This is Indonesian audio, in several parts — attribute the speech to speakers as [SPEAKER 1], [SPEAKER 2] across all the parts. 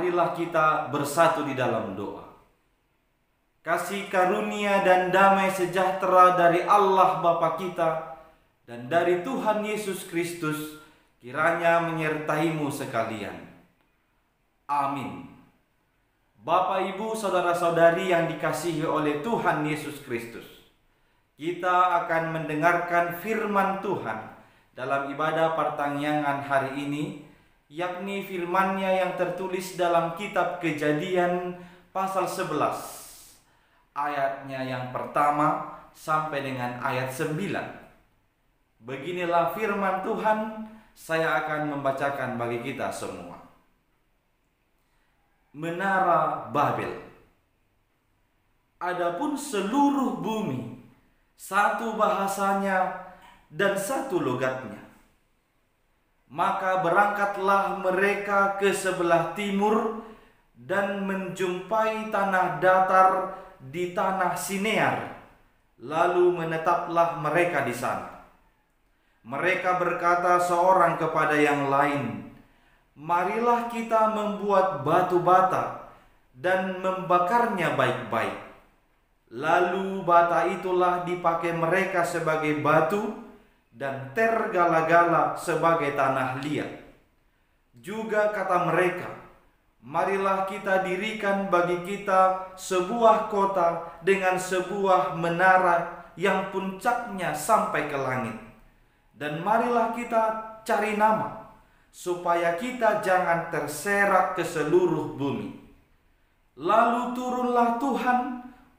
[SPEAKER 1] Marilah kita bersatu di dalam doa. Kasih karunia dan damai sejahtera dari Allah Bapa kita dan dari Tuhan Yesus Kristus kiranya menyertaimu sekalian. Amin. Bapak, Ibu, saudara-saudari yang dikasihi oleh Tuhan Yesus Kristus, kita akan mendengarkan firman Tuhan dalam ibadah pertangyangan hari ini, yakni firman-Nya yang tertulis dalam kitab Kejadian pasal 11, ayatnya yang pertama sampai dengan ayat 9. Beginilah firman Tuhan, saya akan membacakan bagi kita semua. Menara Babel. Adapun seluruh bumi, satu bahasanya dan satu logatnya. Maka berangkatlah mereka ke sebelah timur dan menjumpai tanah datar di tanah Sinear, lalu menetaplah mereka di sana. Mereka berkata seorang kepada yang lain, "Marilah kita membuat batu bata dan membakarnya baik-baik." Lalu bata itulah dipakai mereka sebagai batu dan tergala-gala sebagai tanah liat. Juga kata mereka, "Marilah kita dirikan bagi kita sebuah kota dengan sebuah menara yang puncaknya sampai ke langit. Dan marilah kita cari nama, supaya kita jangan terserak ke seluruh bumi." Lalu turunlah Tuhan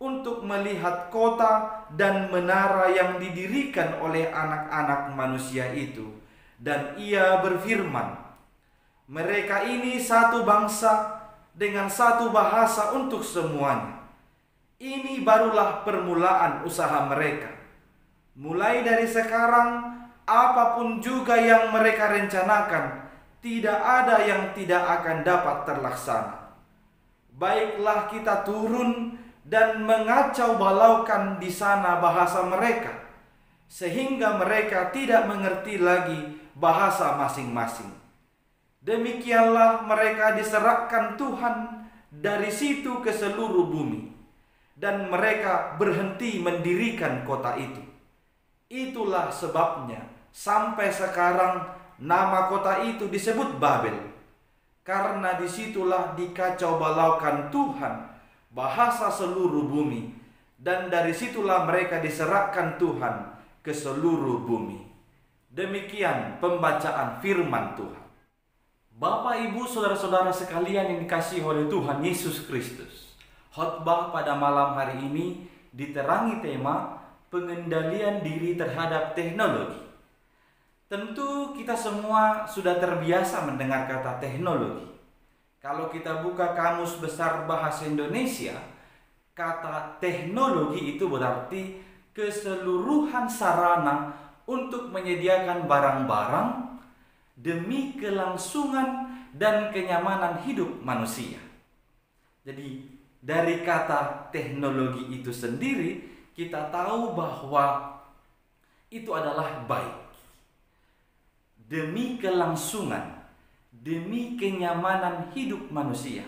[SPEAKER 1] untuk melihat kota dan menara yang didirikan oleh anak-anak manusia itu. Dan ia berfirman, "Mereka ini satu bangsa dengan satu bahasa untuk semuanya. Ini barulah permulaan usaha mereka. Mulai dari sekarang, apapun juga yang mereka rencanakan, tidak ada yang tidak akan dapat terlaksana. Baiklah kita turun dan mengacau balaukan di sana bahasa mereka, sehingga mereka tidak mengerti lagi bahasa masing-masing. Demikianlah mereka diserahkan Tuhan dari situ ke seluruh bumi, dan mereka berhenti mendirikan kota itu. Itulah sebabnya sampai sekarang nama kota itu disebut Babel, karena disitulah dikacau balaukan Tuhan bahasa seluruh bumi, dan dari situlah mereka diserahkan Tuhan ke seluruh bumi. Demikian pembacaan firman Tuhan. Bapak, Ibu, saudara-saudara sekalian yang dikasihi oleh Tuhan Yesus Kristus, khotbah pada malam hari ini diterangi tema pengendalian diri terhadap teknologi. Tentu kita semua sudah terbiasa mendengar kata teknologi. Kalau kita buka Kamus Besar Bahasa Indonesia, kata teknologi itu berarti keseluruhan sarana untuk menyediakan barang-barang demi kelangsungan dan kenyamanan hidup manusia. Jadi dari kata teknologi itu sendiri, kita tahu bahwa itu adalah baik. Demi kelangsungan, demi kenyamanan hidup manusia.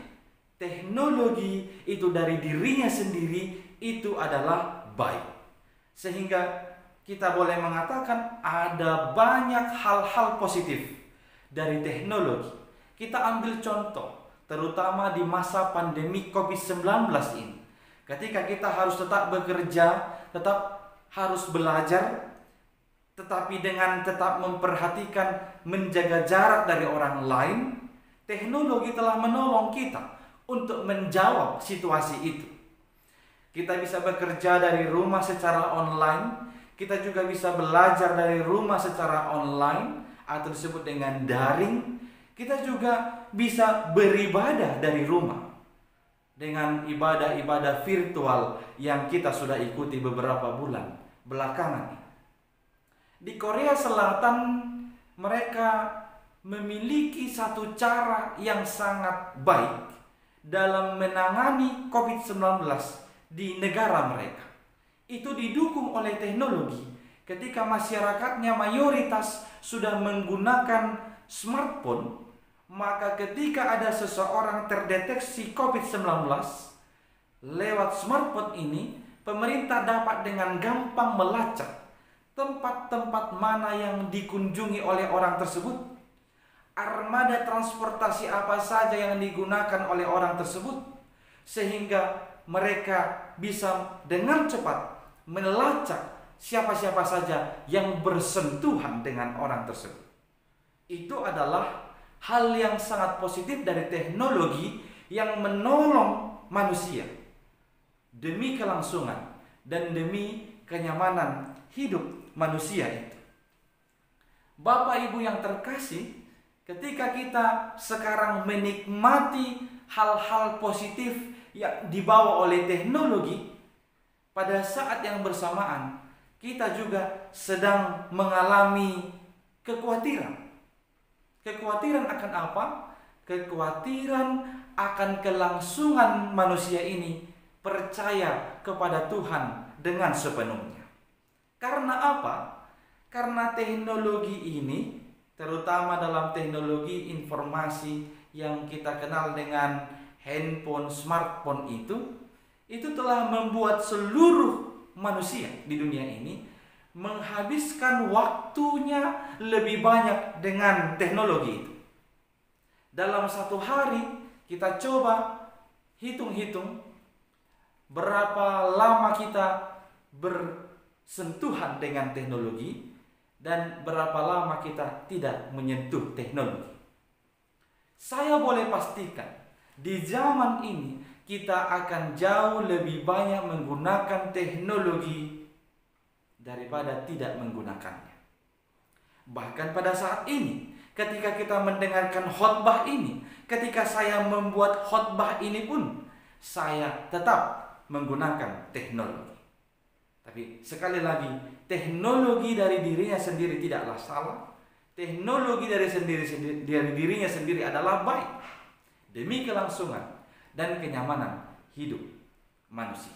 [SPEAKER 1] Teknologi itu dari dirinya sendiri itu adalah baik. Sehingga kita boleh mengatakan ada banyak hal-hal positif dari teknologi. Kita ambil contoh, terutama di masa pandemi COVID-19 ini. Ketika kita harus tetap bekerja, tetap harus belajar, tetapi dengan tetap memperhatikan menjaga jarak dari orang lain, teknologi telah menolong kita untuk menjawab situasi itu. Kita bisa bekerja dari rumah secara online, kita juga bisa belajar dari rumah secara online atau disebut dengan daring. Kita juga bisa beribadah dari rumah dengan ibadah-ibadah virtual yang kita sudah ikuti beberapa bulan belakangan. Di Korea Selatan, mereka memiliki satu cara yang sangat baik dalam menangani COVID-19 di negara mereka. Itu didukung oleh teknologi. Ketika masyarakatnya mayoritas sudah menggunakan smartphone, Maka ketika ada seseorang terdeteksi COVID-19 lewat smartphone ini, pemerintah dapat dengan gampang melacak tempat-tempat mana yang dikunjungi oleh orang tersebut, armada transportasi apa saja yang digunakan oleh orang tersebut, sehingga mereka bisa dengan cepat melacak siapa-siapa saja yang bersentuhan dengan orang tersebut. Itu adalah hal yang sangat positif dari teknologi yang menolong manusia demi kelangsungan dan demi kenyamanan hidup manusia itu. Bapak Ibu yang terkasih, ketika kita sekarang menikmati hal-hal positif yang dibawa oleh teknologi, pada saat yang bersamaan kita juga sedang mengalami kekhawatiran. Kekhawatiran akan apa? Kekhawatiran akan kelangsungan manusia ini percaya kepada Tuhan dengan sepenuhnya. Karena apa? Karena teknologi ini, terutama dalam teknologi informasi yang kita kenal dengan handphone, smartphone itu telah membuat seluruh manusia di dunia ini menghabiskan waktunya lebih banyak dengan teknologi itu. Dalam satu hari kita coba hitung-hitung berapa lama kita bersentuhan dengan teknologi dan berapa lama kita tidak menyentuh teknologi. Saya boleh pastikan di zaman ini kita akan jauh lebih banyak menggunakan teknologi daripada tidak menggunakannya. Bahkan pada saat ini, ketika kita mendengarkan khotbah ini, ketika saya membuat khotbah ini pun, saya tetap menggunakan teknologi. Tapi sekali lagi, teknologi dari dirinya sendiri tidaklah salah. Teknologi dari dirinya sendiri adalah baik demi kelangsungan dan kenyamanan hidup manusia.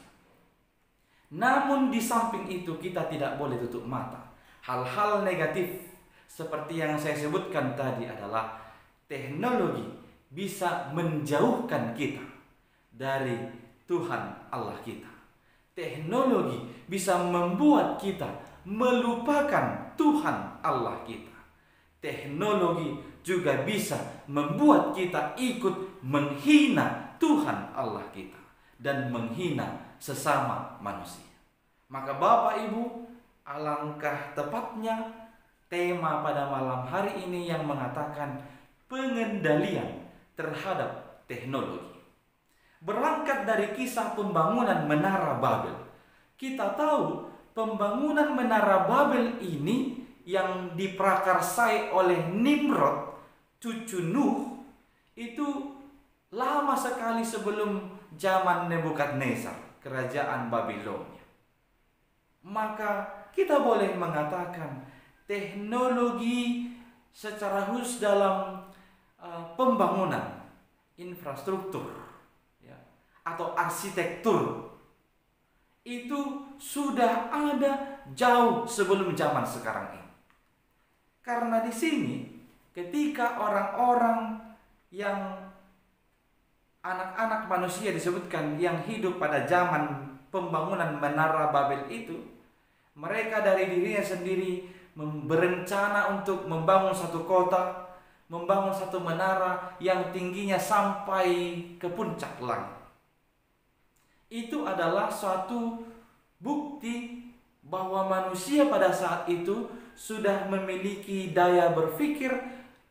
[SPEAKER 1] Namun di samping itu kita tidak boleh tutup mata. Hal-hal negatif seperti yang saya sebutkan tadi adalah teknologi bisa menjauhkan kita dari Tuhan Allah kita. Teknologi bisa membuat kita melupakan Tuhan Allah kita. Teknologi juga bisa membuat kita ikut menghina Tuhan Allah kita dan menghina sesama manusia. Maka Bapak Ibu, alangkah tepatnya tema pada malam hari ini yang mengatakan pengendalian terhadap teknologi. Berangkat dari kisah pembangunan Menara Babel, kita tahu pembangunan Menara Babel ini yang diprakarsai oleh Nimrod, cucu Nuh, itu lama sekali sebelum zaman Nebukadnezar, kerajaan Babilonia. Maka kita boleh mengatakan teknologi secara khusus dalam pembangunan infrastruktur atau arsitektur itu sudah ada jauh sebelum zaman sekarang ini. Karena di sini ketika orang-orang yang anak-anak manusia disebutkan yang hidup pada zaman pembangunan Menara Babel itu, mereka dari dirinya sendiri berencana untuk membangun satu kota, membangun satu menara yang tingginya sampai ke puncak langit. Itu adalah suatu bukti bahwa manusia pada saat itu sudah memiliki daya berpikir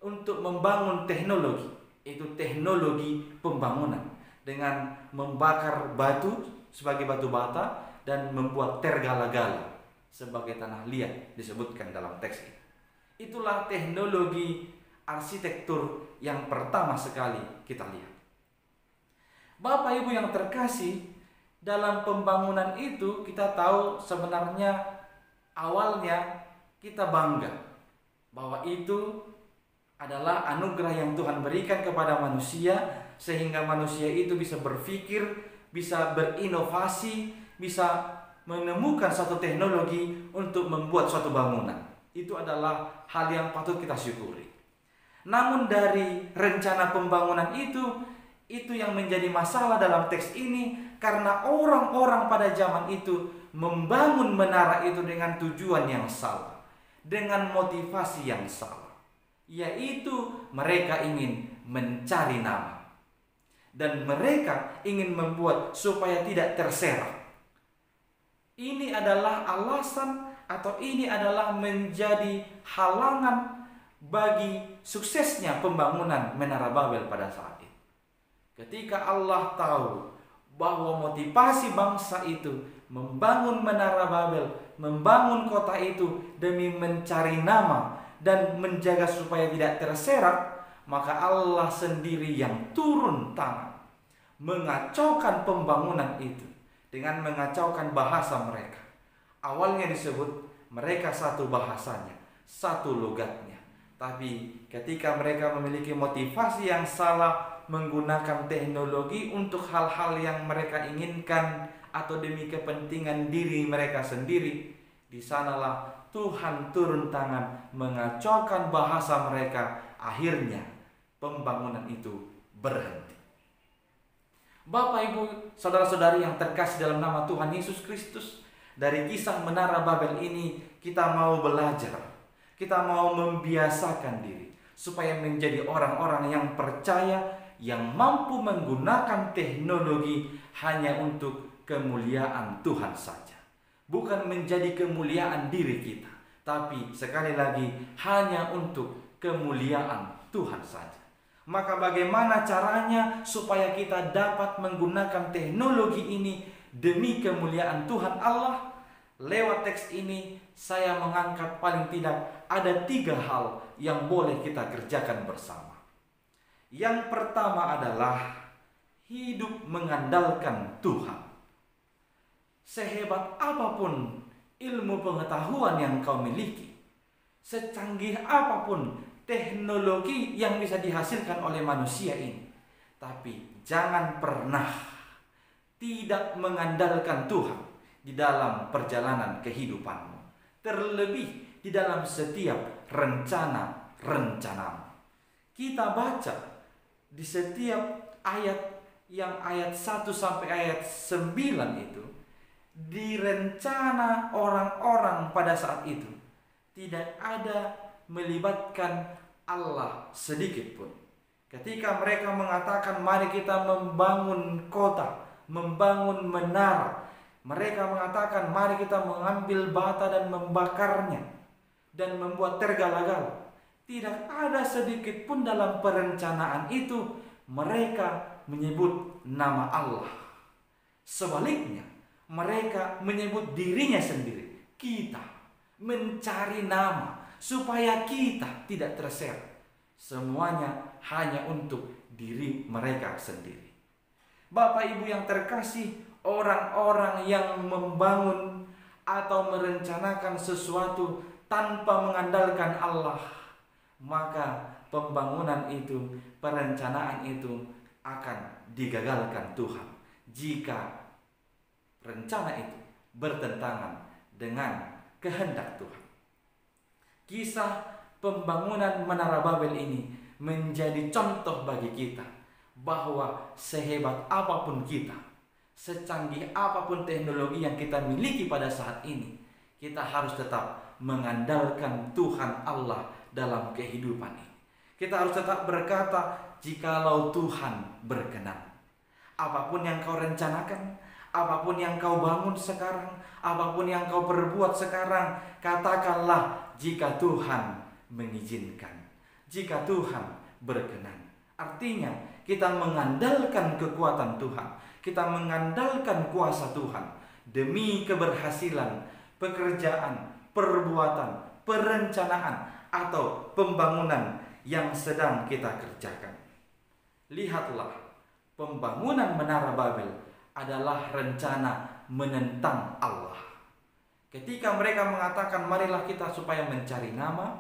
[SPEAKER 1] untuk membangun teknologi. Itu teknologi pembangunan dengan membakar batu sebagai batu bata dan membuat tergala-gala sebagai tanah liat disebutkan dalam teks ini. Itulah teknologi arsitektur yang pertama sekali kita lihat. Bapak Ibu yang terkasih, dalam pembangunan itu kita tahu sebenarnya awalnya kita bangga bahwa itu adalah anugerah yang Tuhan berikan kepada manusia, sehingga manusia itu bisa berpikir, bisa berinovasi, bisa menemukan suatu teknologi untuk membuat suatu bangunan. Itu adalah hal yang patut kita syukuri. Namun dari rencana pembangunan itu yang menjadi masalah dalam teks ini, karena orang-orang pada zaman itu membangun menara itu dengan tujuan yang salah, dengan motivasi yang salah, yaitu mereka ingin mencari nama dan mereka ingin membuat supaya tidak terserak. Ini adalah alasan atau ini adalah menjadi halangan bagi suksesnya pembangunan Menara Babel pada saat itu. Ketika Allah tahu bahwa motivasi bangsa itu membangun Menara Babel, membangun kota itu demi mencari nama dan menjaga supaya tidak terserak, maka Allah sendiri yang turun tangan mengacaukan pembangunan itu dengan mengacaukan bahasa mereka. Awalnya disebut mereka satu bahasanya, satu logatnya. Tapi ketika mereka memiliki motivasi yang salah, menggunakan teknologi untuk hal-hal yang mereka inginkan atau demi kepentingan diri mereka sendiri, di sanalah Tuhan turun tangan mengacaukan bahasa mereka. Akhirnya pembangunan itu berhenti. Bapak, Ibu, saudara-saudari yang terkasih dalam nama Tuhan Yesus Kristus, dari kisah Menara Babel ini kita mau belajar, kita mau membiasakan diri supaya menjadi orang-orang yang percaya, yang mampu menggunakan teknologi hanya untuk kemuliaan Tuhan saja, bukan menjadi kemuliaan diri kita, tapi sekali lagi hanya untuk kemuliaan Tuhan saja. Maka bagaimana caranya supaya kita dapat menggunakan teknologi ini demi kemuliaan Tuhan Allah? Lewat teks ini saya mengangkat paling tidak ada 3 hal yang boleh kita kerjakan bersama. Yang pertama adalah hidup mengandalkan Tuhan. Sehebat apapun ilmu pengetahuan yang kau miliki, secanggih apapun teknologi yang bisa dihasilkan oleh manusia ini, tapi jangan pernah tidak mengandalkan Tuhan di dalam perjalanan kehidupanmu, terlebih di dalam setiap rencana-rencanamu. Kita baca di setiap ayat yang ayat 1 sampai ayat 9 itu, di rencana orang-orang pada saat itu tidak ada melibatkan Allah sedikit pun. Ketika mereka mengatakan mari kita membangun kota, membangun menara, mereka mengatakan mari kita mengambil bata dan membakarnya dan membuat tergala-gala. Tidak ada sedikit pun dalam perencanaan itu mereka menyebut nama Allah. Sebaliknya, mereka menyebut dirinya sendiri. Kita mencari nama supaya kita tidak terseret. Semuanya hanya untuk diri mereka sendiri. Bapak Ibu yang terkasih, orang-orang yang membangun atau merencanakan sesuatu tanpa mengandalkan Allah, maka pembangunan itu, perencanaan itu akan digagalkan Tuhan jika rencana itu bertentangan dengan kehendak Tuhan. Kisah pembangunan Menara Babel ini menjadi contoh bagi kita bahwa sehebat apapun kita, secanggih apapun teknologi yang kita miliki pada saat ini, kita harus tetap mengandalkan Tuhan Allah dalam kehidupan ini. Kita harus tetap berkata, jikalau Tuhan berkenan. Apapun yang kau rencanakan, apapun yang kau bangun sekarang, apapun yang kau perbuat sekarang, katakanlah jika Tuhan mengizinkan, jika Tuhan berkenan. Artinya kita mengandalkan kekuatan Tuhan, kita mengandalkan kuasa Tuhan demi keberhasilan pekerjaan, perbuatan, perencanaan atau pembangunan yang sedang kita kerjakan. Lihatlah, pembangunan Menara Babel adalah rencana menentang Allah. Ketika mereka mengatakan marilah kita supaya mencari nama,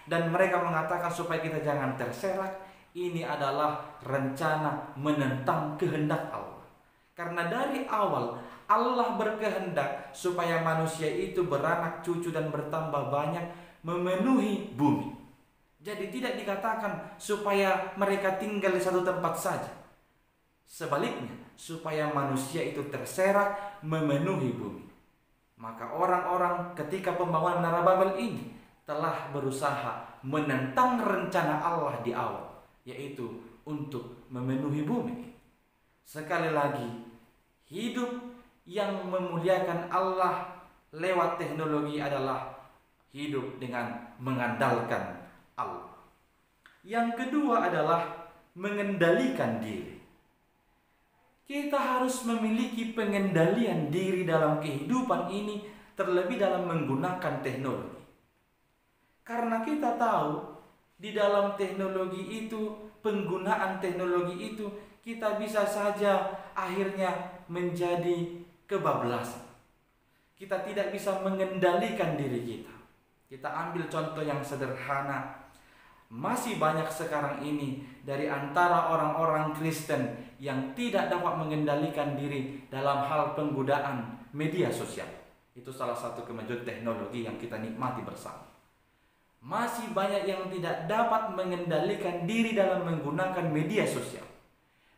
[SPEAKER 1] dan mereka mengatakan supaya kita jangan terserak, ini adalah rencana menentang kehendak Allah. Karena dari awal Allah berkehendak supaya manusia itu beranak cucu dan bertambah banyak, memenuhi bumi. Jadi tidak dikatakan supaya mereka tinggal di satu tempat saja. Sebaliknya, supaya manusia itu terserak memenuhi bumi. Maka orang-orang ketika pembangunan Menara Babel ini telah berusaha menentang rencana Allah di awal, yaitu untuk memenuhi bumi. Sekali lagi, hidup yang memuliakan Allah lewat teknologi adalah hidup dengan mengandalkan Allah. Yang kedua adalah mengendalikan diri. Kita harus memiliki pengendalian diri dalam kehidupan ini, terlebih dalam menggunakan teknologi. Karena kita tahu di dalam teknologi itu, penggunaan teknologi itu, kita bisa saja akhirnya menjadi kebablasan. Kita tidak bisa mengendalikan diri kita. Kita ambil contoh yang sederhana. Masih banyak sekarang ini dari antara orang-orang Kristen yang tidak dapat mengendalikan diri dalam hal penggunaan media sosial. Itu salah satu kemajuan teknologi yang kita nikmati bersama. Masih banyak yang tidak dapat mengendalikan diri dalam menggunakan media sosial,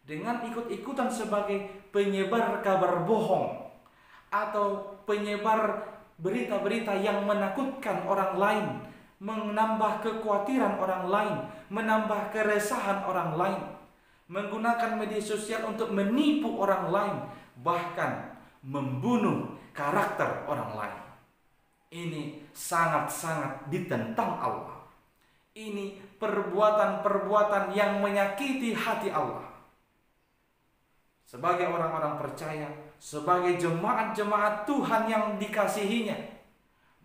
[SPEAKER 1] dengan ikut-ikutan sebagai penyebar kabar bohong atau penyebar berita-berita yang menakutkan orang lain, menambah kekhawatiran orang lain, menambah keresahan orang lain, menggunakan media sosial untuk menipu orang lain, bahkan membunuh karakter orang lain. Ini sangat-sangat ditentang Allah. Ini perbuatan-perbuatan yang menyakiti hati Allah. Sebagai orang-orang percaya, sebagai jemaat-jemaat Tuhan yang dikasihinya,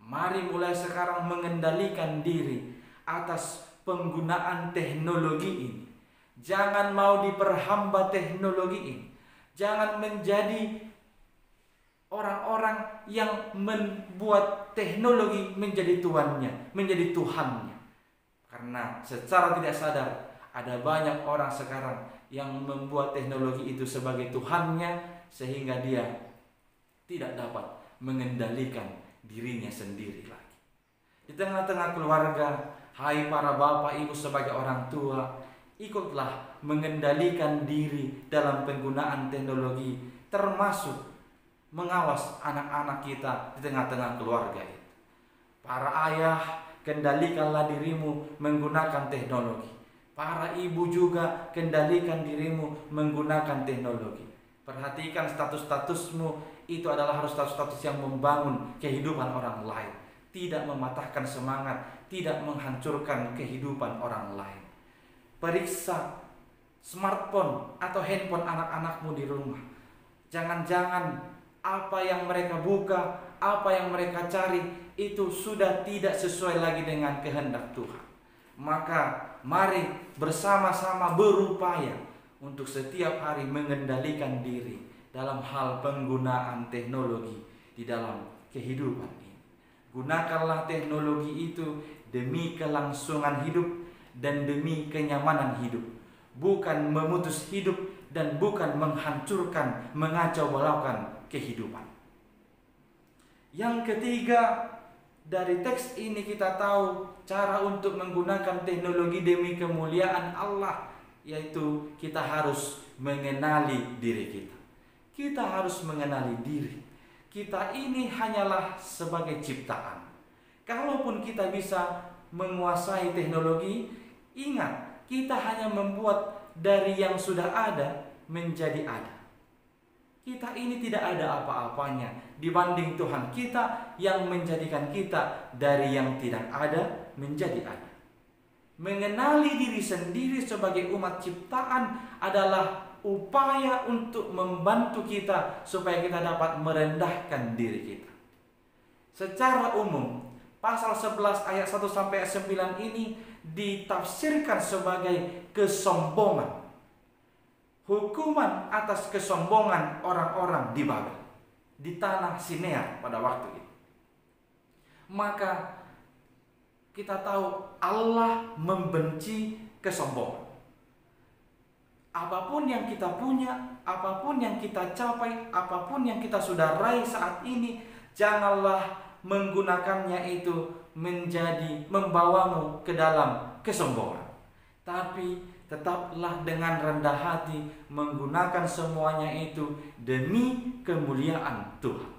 [SPEAKER 1] mari mulai sekarang mengendalikan diri atas penggunaan teknologi ini. Jangan mau diperhamba teknologi ini. Jangan menjadi orang-orang yang membuat teknologi menjadi tuannya, menjadi Tuhannya. Karena secara tidak sadar ada banyak orang sekarang yang membuat teknologi itu sebagai Tuhannya, sehingga dia tidak dapat mengendalikan dirinya sendiri lagi. Di tengah-tengah keluarga, hai para bapak ibu sebagai orang tua, ikutlah mengendalikan diri dalam penggunaan teknologi, termasuk mengawas anak-anak kita di tengah-tengah keluarga itu. Para ayah, kendalikanlah dirimu menggunakan teknologi. Para ibu juga kendalikan dirimu menggunakan teknologi. Perhatikan status-statusmu, itu adalah harus status-status yang membangun kehidupan orang lain, tidak mematahkan semangat, tidak menghancurkan kehidupan orang lain. Periksa smartphone atau handphone anak-anakmu di rumah. Jangan-jangan apa yang mereka buka, apa yang mereka cari, itu sudah tidak sesuai lagi dengan kehendak Tuhan. Maka mari bersama-sama berupaya untuk setiap hari mengendalikan diri dalam hal penggunaan teknologi di dalam kehidupan ini. Gunakanlah teknologi itu demi kelangsungan hidup dan demi kenyamanan hidup, bukan memutus hidup dan bukan menghancurkan, mengacau balaukan kehidupan. Yang ketiga, dari teks ini kita tahu cara untuk menggunakan teknologi demi kemuliaan Allah, yaitu kita harus mengenali diri kita. Kita harus mengenali diri. Kita ini hanyalah sebagai ciptaan. Kalaupun kita bisa menguasai teknologi, ingat, kita hanya membuat dari yang sudah ada menjadi ada. Kita ini tidak ada apa-apanya dibanding Tuhan kita yang menjadikan kita dari yang tidak ada menjadi ada. Mengenali diri sendiri sebagai umat ciptaan adalah upaya untuk membantu kita supaya kita dapat merendahkan diri kita. Secara umum, pasal 11 ayat 1 sampai 9 ini ditafsirkan sebagai kesombongan. Hukuman atas kesombongan orang-orang di Babel, di tanah Sinear pada waktu itu. Maka kita tahu Allah membenci kesombongan. Apapun yang kita punya, apapun yang kita capai, apapun yang kita sudah raih saat ini, janganlah menggunakannya itu menjadi membawamu ke dalam kesombongan. Tapi tetaplah dengan rendah hati menggunakan semuanya itu demi kemuliaan Tuhan.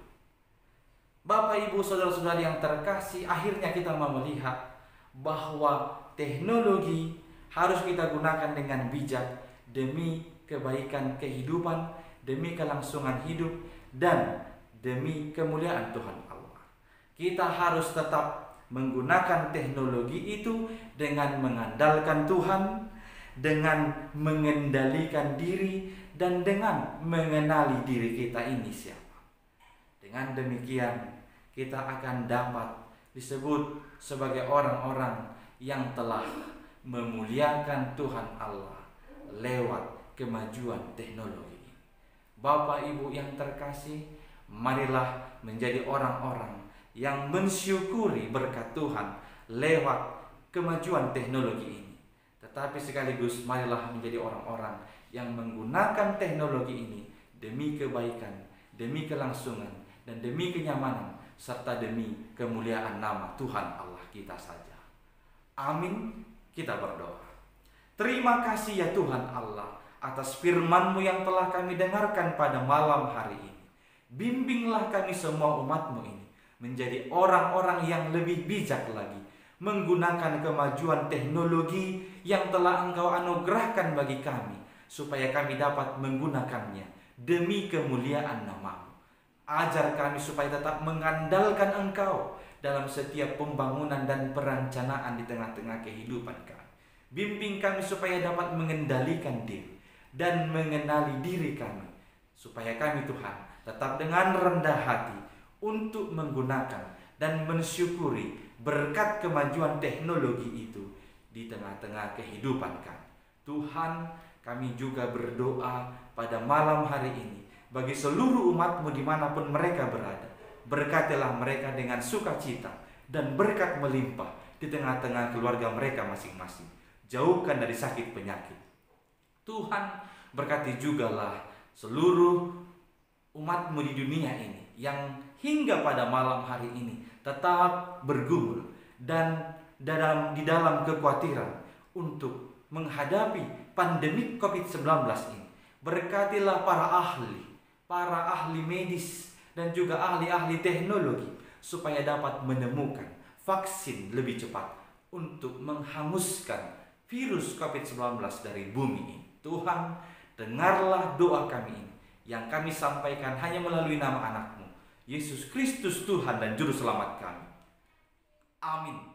[SPEAKER 1] Bapak, Ibu, saudara-saudari yang terkasih, akhirnya kita mau melihat bahwa teknologi harus kita gunakan dengan bijak demi kebaikan kehidupan, demi kelangsungan hidup, dan demi kemuliaan Tuhan Allah. Kita harus tetap menggunakan teknologi itu dengan mengandalkan Tuhan, dengan mengendalikan diri, dan dengan mengenali diri kita ini siapa. Dengan demikian kita akan dapat disebut sebagai orang-orang yang telah memuliakan Tuhan Allah lewat kemajuan teknologi. Bapak, Ibu yang terkasih, marilah menjadi orang-orang yang mensyukuri berkat Tuhan lewat kemajuan teknologi ini. Tetapi sekaligus marilah menjadi orang-orang yang menggunakan teknologi ini demi kebaikan, demi kelangsungan, dan demi kenyamanan, serta demi kemuliaan nama Tuhan Allah kita saja. Amin. Kita berdoa. Terima kasih ya Tuhan Allah atas firman-Mu yang telah kami dengarkan pada malam hari ini. Bimbinglah kami semua umat-Mu ini menjadi orang-orang yang lebih bijak lagi, menggunakan kemajuan teknologi yang telah Engkau anugerahkan bagi kami, supaya kami dapat menggunakannya demi kemuliaan nama-Mu. Ajar kami supaya tetap mengandalkan Engkau dalam setiap pembangunan dan perencanaan di tengah-tengah kehidupan kami. Bimbing kami supaya dapat mengendalikan diri dan mengenali diri kami, supaya kami Tuhan tetap dengan rendah hati untuk menggunakan dan mensyukuri berkat kemajuan teknologi itu di tengah-tengah kehidupan kami. Tuhan, kami juga berdoa pada malam hari ini bagi seluruh umat-Mu dimanapun mereka berada. Berkatilah mereka dengan sukacita dan berkat melimpah di tengah-tengah keluarga mereka masing-masing. Jauhkan dari sakit penyakit. Tuhan, berkati jugalah seluruh umat-Mu di dunia ini yang hingga pada malam hari ini tetap bergumul dan di dalam kekhawatiran untuk menghadapi pandemi COVID-19 ini. Berkatilah para ahli medis dan juga ahli-ahli teknologi supaya dapat menemukan vaksin lebih cepat untuk menghanguskan virus COVID-19 dari bumi ini. Tuhan, dengarlah doa kami ini yang kami sampaikan hanya melalui nama anak-Mu, Yesus Kristus, Tuhan dan Juru Selamat kami. Amin.